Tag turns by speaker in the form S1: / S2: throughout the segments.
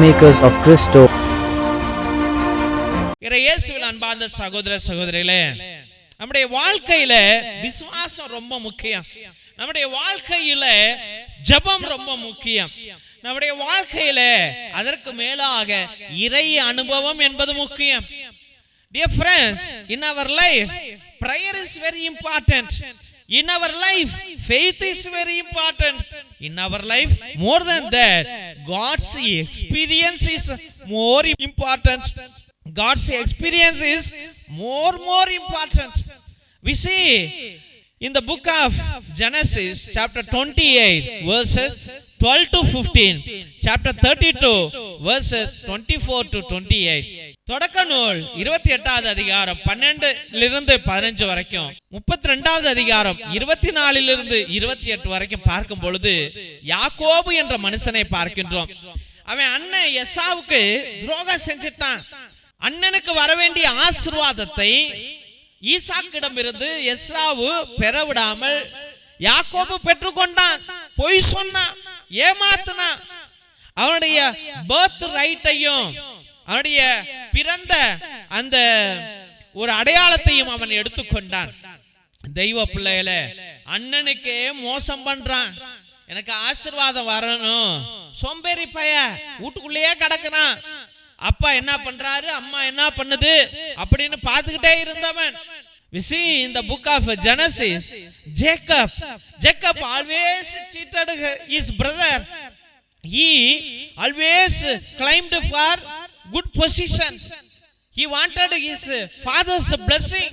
S1: Peacemakers of Christo.
S2: இயேசுவில் அன்பார்ந்த சகோதர சகோதரிகளே, நம்முடைய வாழ்க்கையில விசுவாசம் ரொம்ப முக்கியம். நம்முடைய வாழ்க்கையில ஜெபம் ரொம்ப முக்கியம். நம்முடைய வாழ்க்கையில அதற்கு மேலாக இறை அனுபவம் என்பது முக்கியம். Dear friends, in our life prayer is very important. In our life faith is very important. In our life more than that God's experience is more important. God's experience is more important. We see in the book of Genesis chapter 28 verses 12 to 15, chapter 32 verses 24 to 28. தொடக்க நூல் 28வது அதிகாரம் 12லிருந்து 15 வரைக்கும், 32வது அதிகாரம் 24லிருந்து 28 வரைக்கும் பார்க்கும் பொழுது யாக்கோபு என்ற மனுஷனை பார்க்கின்றோம். அவன் அண்ணன் எசாவுக்கு துரோகம் செஞ்சிட்டான். அண்ணனுக்கு வர வேண்டிய ஆசீர்வாதத்தை ஈசாக்கிடம் இருந்து எசாவு பெற விடாமல் யாக்கோபு பெற்றுக்கொண்டான். பொய் சொன்னான், ஏமாத்தினான். அவனுடைய பர்த் ரைட்டையும் அவனுடைய பிறந்த அந்த ஒரு அடையாளத்தையும் அவன் எடுத்துக்கொண்டான். தெய்வ பிள்ளைகளே, அண்ணனுக்கே மோசம் பண்றான். எனக்கு ஆசீர்வாதம் வரணும், சோம்பேறி பைய வீட்டுக்குள்ளேயே கிடக்குறான். அப்பா என்ன பண்றாரு, அம்மா என்ன பண்ணுது அப்படின்னு பார்த்துக்கிட்டே இருந்தவன். We see in the book of Genesis, Jacob always cheated his brother. He always climbed for good position. He wanted his father's blessing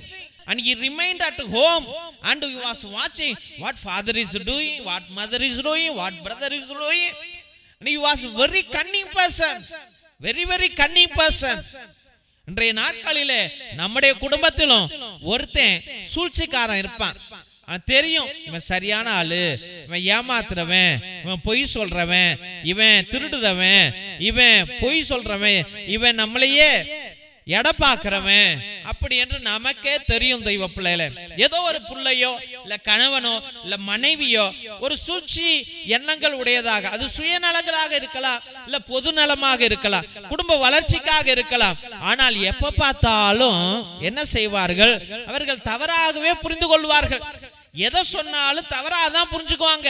S2: and he remained at home and he was watching what father is doing, what mother is doing, what brother is doing. And he was very cunning person. Very cunning person. இன்றைய நாட்களிலே நம்முடைய குடும்பத்திலும் ஒருத்தன் சூழ்ச்சிக்காரன் இருப்பான். தெரியும் இவன் சரியான ஆளு, இவன் ஏமாத்துறவன், இவன் பொய் சொல்றவன், இவன் திருடுறவன், இவன் பொய் சொல்றவன், இவன் நம்மளையே எடை பார்க்கிறவன், அப்படி என்று நமக்கே தெரியும். தெய்வ பிள்ளைகளே, ஏதோ ஒரு பிள்ளையோ இல்ல கணவனோ இல்ல மனைவியோ ஒரு சூழ்ச்சி எண்ணங்கள் உடையதாக, அது சுயநலங்களாக இருக்கலாம், இல்ல பொது நலமாக இருக்கலாம், குடும்ப வளர்ச்சிக்காக இருக்கலாம். ஆனால் எப்ப பார்த்தாலும் என்ன செய்வார்கள், அவர்கள் தவறாகவே புரிந்து கொள்வார்கள். எதை சொன்னாலும் தவறாதான் புரிஞ்சுக்குவாங்க,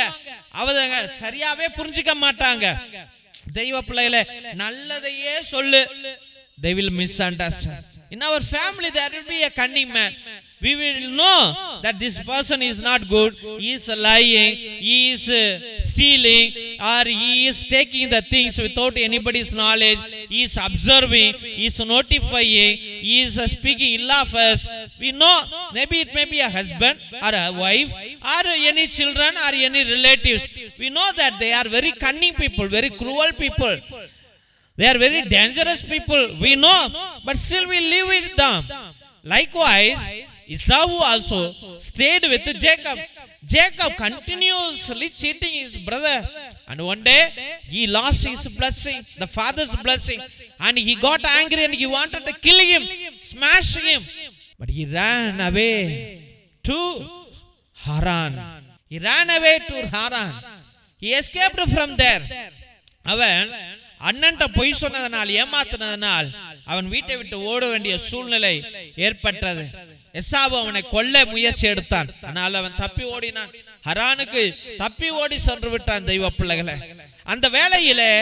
S2: அவங்க சரியாவே புரிஞ்சுக்க மாட்டாங்க. தெய்வ பிள்ளைகளே, நல்லதையே சொல்லு, they will misunderstand. In our family there will be a cunning man. We will know that this person is not good, he is lying, he is stealing, or he is taking the things without anybody's knowledge, he is observing, he is notifying, he is speaking ill of us. We know maybe it may be a husband or a wife or any children or any relatives. We know that they are very cunning people, very cruel people. They are very dangerous people, we know, but still we live with them. Likewise, Esau also stayed with Jacob. Jacob continuously cheating his brother, and one day he lost his blessing, the father's blessing, and he got angry and he wanted to kill him, smash him, but he ran away to Haran. He ran away to Haran. He escaped from there. அவன் அண்ணன்ட்ட பொய் சொன்னதனால், ஏமாத்தினதனால் அவன் வீட்டை விட்டு ஓட வேண்டிய சூழ்நிலை ஏற்பட்டது. எசாவு அவனை கொல்ல முயற்சி எடுத்தான், ஆனால் அவன் தப்பி ஓடினான். ஹரானுக்கு தப்பி ஓடி சென்று விட்டான். தெய்வ பிள்ளைகளே, அந்த வேளையிலே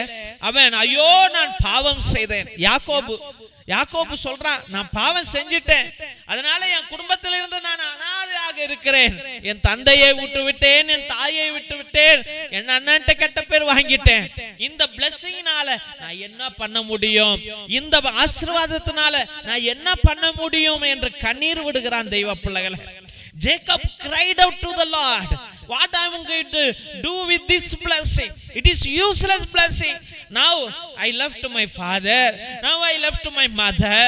S2: அவன் ஐயோ நான் பாவம் செய்தேன். யாக்கோபு சொல்றான், நான் பாவம் செஞ்சிட்டேன், அதனால என் குடும்பத்திலிருந்து நான் அனாதையாக இருக்கிறேன். என் தந்தையை விட்டு விட்டேன், என் தாயை விட்டு விட்டேன், என் அண்ணன்ட்ட கெட்ட பேர் வாங்கிட்டேன். இந்த பிளெஸிங்னால நான் என்ன பண்ண முடியும், இந்த ஆசீர்வாதத்தினால நான் என்ன பண்ண முடியும் என்று கண்ணீர் விடுகிறான். தெய்வ பிள்ளைகளே, Jacob cried out to the Lord, what I am going to do with this blessing? It is useless blessing. Now I left my father, now I left my mother,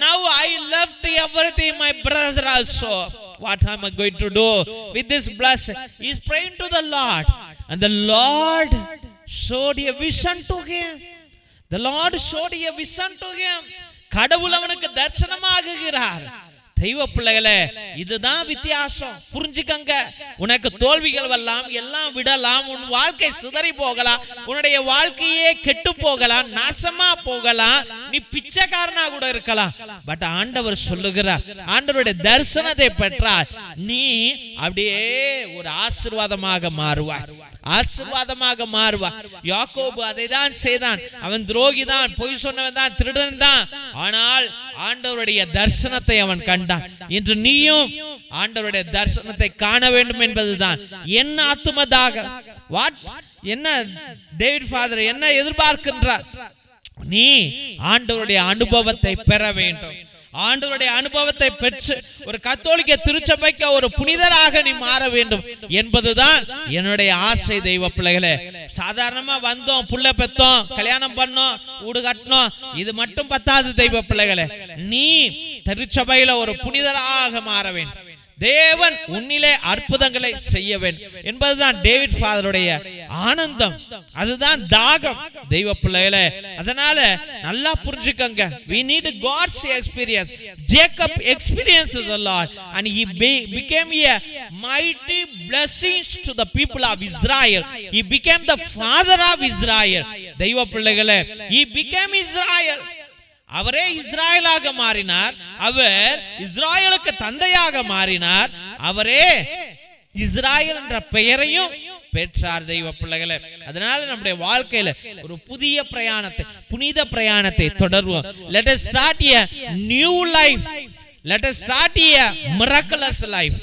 S2: now I left everything, my brother also. What am I going to do with this blessing? He is praying to the Lord, and the Lord showed a vision to him. The Lord showed a vision to him. கடவுள் அவனுக்கு தரிசனமாகுகிறார். தெய்வ பிள்ளைகளே, இதுதான் வித்தியாசம். புரிஞ்சுக்கங்க. உனக்கு தோல்விகள் வரலாம், எல்லாம் விடலாம், உன் வாழ்க்கை சிதறி போகலாம், உன்னுடைய வாழ்க்கையே கெட்டு போகலாம், நாசமா போகலாம், நீ பிச்சைக்காரனா கூட இருக்கலாம். பட் ஆண்டவர் சொல்லுகிறார், ஆண்டவருடைய தரிசனத்தை பெற்றால் நீ அப்படியே ஒரு ஆசீர்வாதமாக மாறுவாய், ஆசீர்வாதமாக மாறுவாய். யாக்கோபு அதை தான் செய்தான். அவன் துரோகி தான், பொய் சொன்னவன் தான், திருடன் தான். ஆனால் ஆண்டவருடைய தரிசனத்தை அவன் கண்டான். இன்று நீயும் ஆண்டவருடைய தரிசனத்தை காண வேண்டும் என்பதுதான் என் ஆத்துமதாக. என்ன டேவிட் ஃபாதர் என்ன எதிர்பார்க்கின்றார்? நீ ஆண்டவருடைய அனுபவத்தை பெற வேண்டும். ஆண்டவருடைய அனுபவத்தை பெற்று ஒரு கத்தோலிக்க திருச்சபைக்கு ஒரு புனிதராக நீ மாற வேண்டும் என்பதுதான் என்னுடைய ஆசை. தெய்வ பிள்ளைகளே, சாதாரணமா வந்தோம், புள்ள பெத்தோம், கல்யாணம் பண்ணோம், வீடு கட்டணும், இது மட்டும் பத்தாது. தெய்வ பிள்ளைகளே, நீ திருச்சபையில ஒரு புனிதராக மாற வேண்டும். தேவன் உன்னிலே அற்புதங்களை செய்ய வேண்டும் என்பதுதான் டேவிட் ஃபாதருடைய ஆனந்தம், அதுதான் தாகம். தெய்வ பிள்ளைகளே, அதனால நல்லா புரிஞ்சுக்கங்க. we need God's experience. Jacob experienced the Lord and he became a mighty blessing to the people of Israel. He became the father of Israel. தெய்வ பிள்ளைகளே, he became Israel. அவரே இஸ்ராயலாக மாறினார், அவர் இஸ்ராயலுக்கு தந்தையாக மாறினார், அவரே இஸ்ராயல் என்ற பெயரையும் பெற்றார். தெய்வ பிள்ளைகளே, அதனால நம்முடைய வாழ்க்கையில ஒரு புதிய பிரயாணத்தை, புனித பிரயாணத்தை தொடர்வோம். Let us start a new life. Let us start a miraculous life.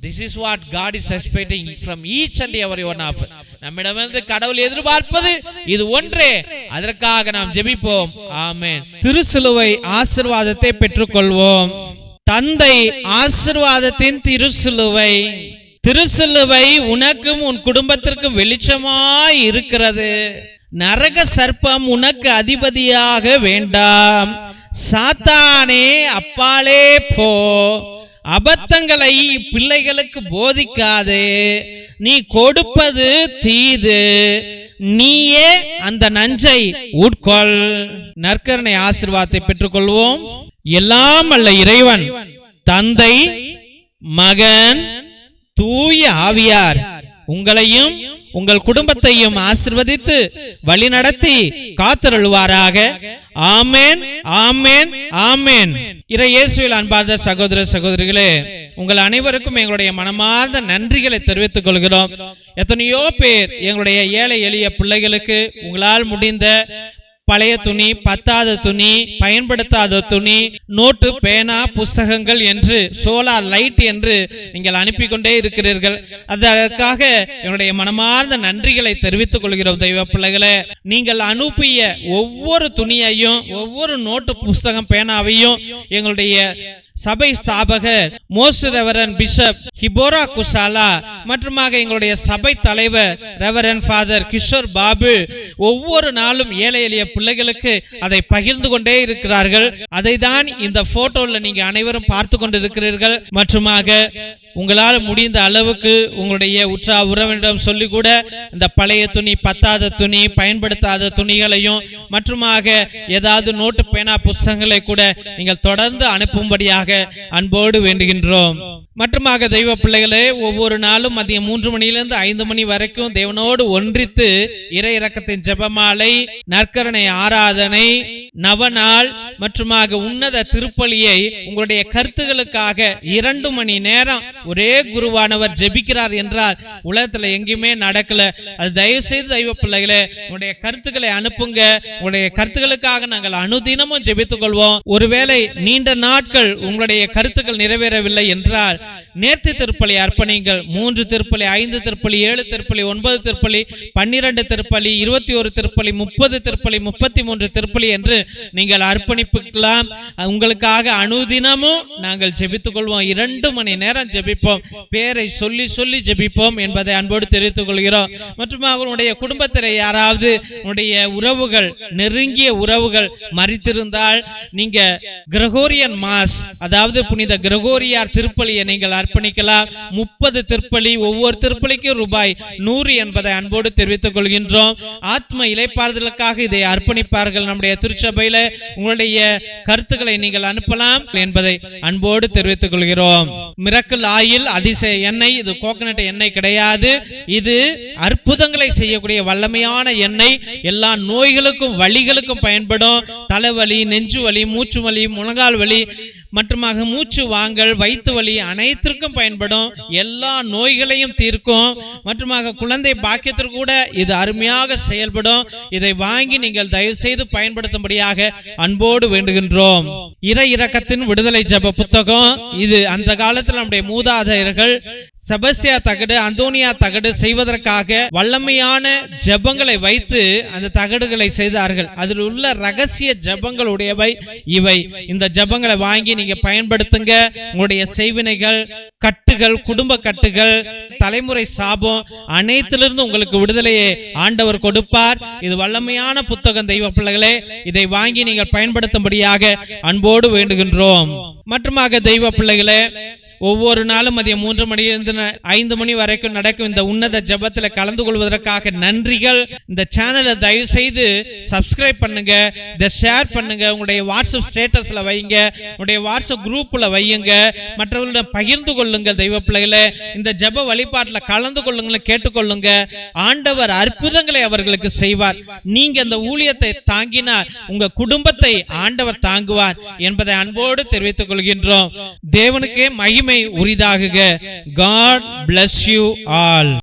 S2: This is what God is expecting from each and every one of us. நம்மிடமிருந்து கடவுள் எதிர்பார்ப்பது இது ஒன்றே. அதற்காக நாம் ஜெபிப்போம். ஆமென். திருசிலுவை ஆசீர்வாதத்தை பெற்றுக்கொள்வோம். தந்தை ஆசீர்வாதத்தின் திருசிலுவை. திருசிலுவை உனக்கும் உன் குடும்பத்திற்கும் வெளிச்சமாய் இருக்கிறது. நரக சர்ப்பம் உனக்கு அதிபதியாக வேண்டாம். சாத்தானே அப்பாலே போ. அபத்தங்களை பிள்ளைகளுக்கு போதிக்காதே. நீ கொடுப்பது தீது, நீயே அந்த நஞ்சை உட்கொள். நற்கருணை ஆசீர்வாதத்தை பெற்றுக்கொள்வோம். எல்லாம் அல்ல இறைவன், தந்தை, மகன், தூய ஆவியார் உங்களையும் உங்கள் குடும்பத்தையும் ஆசீர்வதித்து வழிநடத்தி காத்தருள்வாராக. ஆமென், ஆமென், ஆமென். இயேசுவில் அன்பார்ந்த சகோதர சகோதரிகளே, உங்கள் அனைவருக்கும் எங்களுடைய மனமார்ந்த நன்றிகளை தெரிவித்துக் கொள்கிறோம். எத்தனையோ பேர் எங்களுடைய ஏழை எளிய பிள்ளைகளுக்கு உங்களால் முடிந்த பழைய துணி, பத்தாத துணி, பயன்படுத்தாத துணி, நோட்டு, பேனா, புஸ்தகங்கள் என்று சோலார் லைட் என்று நீங்கள் அனுப்பி கொண்டே இருக்கிறீர்கள். அதற்காக என்னுடைய மனமார்ந்த நன்றிகளை தெரிவித்துக் கொள்கிறோம். தெய்வ பிள்ளைகளே, நீங்கள் அனுப்பிய ஒவ்வொரு துணியையும், ஒவ்வொரு நோட்டு, புஸ்தகம், பேனாவையும் எங்களுடைய சபை ஸ்தாபகர் மோஸ்ட் ரெவரண்ட் பிஷப் ஹிபோரா குசாலா மற்றும் எங்களுடைய சபை தலைவர் ரெவரண்ட் ஃபாதர் கிஷோர் பாபு ஒவ்வொரு நாளும் ஏழை எளிய பிள்ளைகளுக்கு அதை பகிர்ந்து கொண்டே இருக்கிறார்கள். அதை தான் இந்த போட்டோல நீங்க அனைவரும் பார்த்து கொண்டிருக்கிறீர்கள். மற்றும் உங்களால் முடிந்த அளவுக்கு உங்களுடைய உற்றா உறவினரிடம் சொல்லி கூட இந்த பழைய துணி, பத்தாத துணி, பயன்படுத்தாத துணிகளையும் மற்றும் ஏதாவது நோட்டு, பேனா, புஸ்தகங்களை கூட நீங்கள் தொடர்ந்து அனுப்பும்படியாக அன்போடு வேண்டுகின்றோம். மற்றும் தெய்வ பிள்ளைகளே, ஒவ்வொரு நாளும் மதியம் 3 மணியிலிருந்து 5 மணி வரைக்கும் தேவனோடு ஒன்றித்து இறை இரக்கத்தின் ஜெபமாலை, நற்கருணை ஆராதனை, நவநாள் மற்றும் உன்னத திருப்பலியை உங்களுடைய கருத்துகளுக்காக 2 மணி நேரம் ஒரே குருவானவர் ஜெபிக்கிறார் என்றால் உலகத்துல எங்கேயுமே நடக்கல. அது தயவு செய்து தெய்வ பிள்ளைகளே, உங்களுடைய கருத்துக்களை அனுப்புங்க. உங்களுடைய கருத்துக்களுக்காக நாங்கள் அனுதினமும் ஜெபித்துக் கொள்வோம். ஒருவேளை நீண்ட நாட்கள் உங்களுடைய கருத்துக்கள் நிறைவேறவில்லை என்றால் நேர்த்தி திருப்பலி அர்ப்பணிங்கள். 3 திருப்பலி, 5 திருப்பலி, 7 திருப்பலி, 9 திருப்பலி, 12 திருப்பலி, 21 திருப்பலி, 30 திருப்பலி, 33 திருப்பலி என்று நீங்கள் அர்ப்பணிப்புக்கலாம். உங்களுக்காக அனுதினமும் நாங்கள் ஜெபித்துக் கொள்வோம். 2 மணி நேரம் ஜெபிப்போம். பேரை சொல்லி சொல்லி ஜெபிப்போம் என்பதை அன்போடு தெரிவித்துக் கொள்கிறோம். மற்றும் அவருடைய குடும்பத்தில் யாராவது உடைய உறவுகள், நெருங்கிய உறவுகள் மரித்திருந்தால் நீங்க கிரகோரியன் மாஸ், அதாவது புனித கிரகோரியார் திருப்பலியை நீங்கள் அர்ப்பணிக்கலாம். 30 திருப்பலி, ஒவ்வொரு திருப்பலிக்கும் ரூபாய் 100 என்பதை அன்போடு தெரிவித்துக் கொள்கின்றோம். ஆத்ம இளைப்பாறுதலுக்காக இதை அர்ப்பணிப்பார்கள் நம்முடைய திருச்சபையில. உங்களுடைய உங்களுடைய கருத்துக்களை நீங்கள் அனுப்பலாம் என்பதை அன்போடு தெரிவித்துக் கொள்கிறோம். மிரக்கல் ஆயில் அதிசய எண்ணெய், இது கோகனட் எண்ணெய் கிடையாது. இது அற்புதங்களை செய்யக்கூடிய வல்லமையான எண்ணெய். எல்லா நோய்களுக்கும் வலிகளுக்கும் பயன்படும். தலைவலி, நெஞ்சு வலி, மூச்சு வலி, முழங்கால் வலி மற்றுமாக மூச்சு வாங்கல், வயிற்று வலி அனைத்திற்கும் பயன்படும். எல்லா நோய்களையும் தீர்க்கும். மற்றுமாக குழந்தை பாக்கியத்திற்கு கூட இது அருமையாக செயல்படும். இதை வாங்கி நீங்கள் தயவு செய்து பயன்படுத்தும்படியாக அன்போடு வேண்டுகின்றோம். இறை இரக்கத்தின் விடுதலை ஜெப புத்தகம். இது அந்த காலத்தில் நம்முடைய மூதாதையர்கள் செபஸ்தியா தகடு, அந்தோனியா தகடு செய்வதற்காக வல்லமையான ஜெபங்களை வைத்து அந்த தகடுகளை செய்தார்கள். அதில் உள்ள ரகசிய ஜெபங்களுடையவை இவை. இந்த ஜெபங்களை வாங்கி நீங்க பயன்படுத்துங்க. உங்களுடைய செய்வினைகள், கட்டுகள், குடும்ப கட்டுகள், தலைமுறை சாபம் அனைத்திலிருந்து உங்களுக்கு விடுதலையை ஆண்டவர் கொடுப்பார். இது வல்லமையான புத்தகம் தெய்வ பிள்ளைகளே. இதை வாங்கி நீங்கள் பயன்படுத்தும்படியாக அன்போடு வேண்டுகின்றோம். மற்றுமாக தெய்வ பிள்ளைகளே, ஒவ்வொரு நாளும் மதியம் 3 மணியிலிருந்து 5 மணி வரைக்கும் நடக்கும் இந்த உன்னத ஜெபத்தில் கலந்து கொள்வதற்காக நன்றிகள். இந்த சேனலை தயவு செய்து சப்ஸ்கிரைப் பண்ணுங்க, இதை ஷேர் பண்ணுங்க, உங்களுடைய வாட்ஸ்அப் ஸ்டேட்டஸ்ல வைங்க, உங்களுடைய வாட்ஸ்அப் குரூப்ல வையுங்க, மற்றவர்களிடம் பகிர்ந்து கொள்ளுங்கள். தெய்வ பிள்ளைகளே, இந்த ஜெப வழிபாட்டில் கலந்து கொள்ளுங்கள், கேட்டுக்கொள்ளுங்க. ஆண்டவர் அற்புதங்களை அவர்களுக்கு செய்வார். நீங்க இந்த ஊழியத்தை தாங்கினார், உங்க குடும்பத்தை ஆண்டவர் தாங்குவார் என்பதை அன்போடு தெரிவித்துக் கொள்கின்றோம். தேவனுக்கே மகிமை உரிதாகுக. God bless you all.